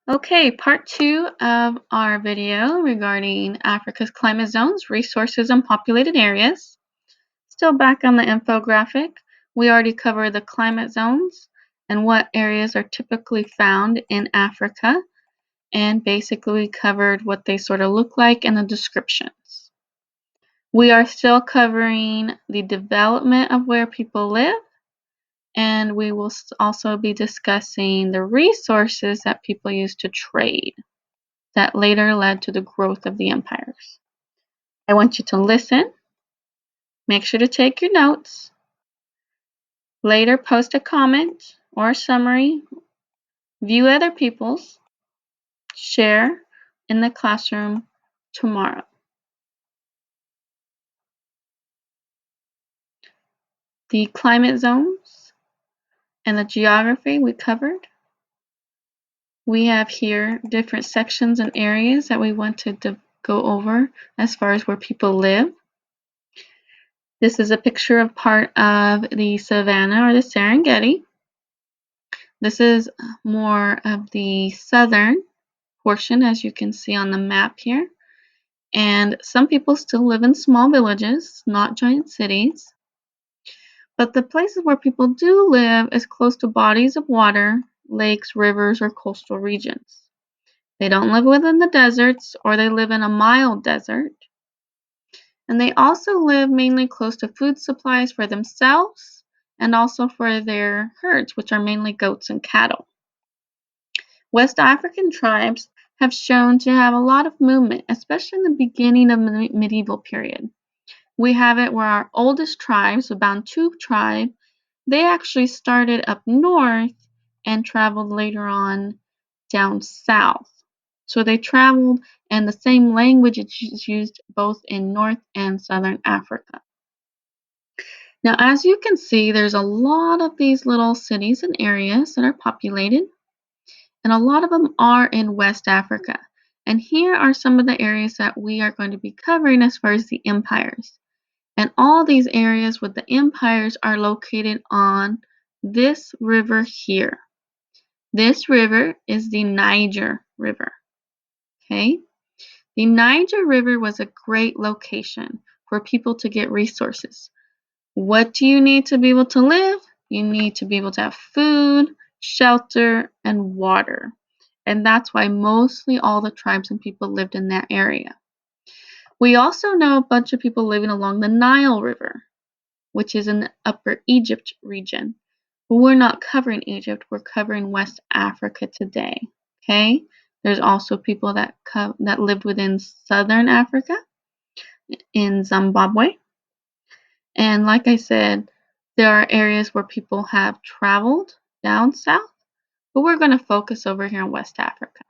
Okay, part 2 of our video regarding Africa's climate zones, resources, and populated areas. Still back on the infographic, we already covered the climate zones and what areas are typically found in Africa, and basically we covered what they sort of look like and the descriptions. We are still covering the development of where people live, and we will also be discussing the resources that people use to trade that later led to the growth of the empires. I want you to listen, make sure to take your notes, later post a comment or a summary, view other people's, share in the classroom tomorrow. The climate zones and the geography we covered. We have here different sections and areas that we want to go over as far as where people live. This is a picture of part of the Savannah or the Serengeti. This is more of the southern portion, as you can see on the map here. And some people still live in small villages, not giant cities. But the places where people do live is close to bodies of water, lakes, rivers, or coastal regions. They don't live within the deserts, or they live in a mild desert. And they also live mainly close to food supplies for themselves and also for their herds, which are mainly goats and cattle. West African tribes have shown to have a lot of movement, especially in the beginning of the medieval period. We have it where our oldest tribes, the Bantu tribe, they actually started up north and traveled later on down south. So they traveled, and the same language is used both in North and Southern Africa. Now, as you can see, there's a lot of these little cities and areas that are populated, and a lot of them are in West Africa. And here are some of the areas that we are going to be covering as far as the empires. And all these areas with the empires are located on this river here. This river is the Niger River. Okay? The Niger River was a great location for people to get resources. What do you need to be able to live? You need to be able to have food, shelter, and water. And that's why mostly all the tribes and people lived in that area. We also know a bunch of people living along the Nile River, which is in the Upper Egypt region. But we're not covering Egypt, we're covering West Africa today. Okay? There's also people that lived within Southern Africa, in Zimbabwe. And like I said, there are areas where people have traveled down south, but we're going to focus over here in West Africa.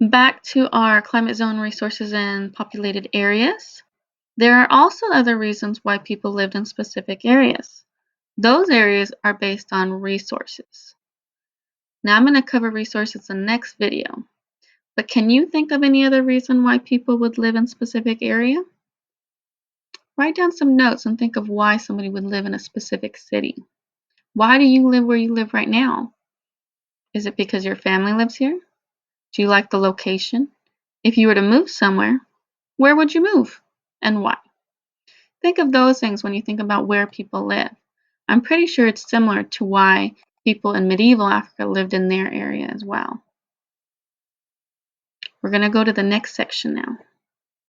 Back to our climate zone resources and populated areas. There are also other reasons why people lived in specific areas. Those areas are based on resources. Now I'm going to cover resources in the next video. But can you think of any other reason why people would live in a specific area? Write down some notes and think of why somebody would live in a specific city. Why do you live where you live right now? Is it because your family lives here? Do you like the location? If you were to move somewhere, where would you move and why? Think of those things when you think about where people live. I'm pretty sure it's similar to why people in medieval Africa lived in their area as well. We're going to go to the next section now.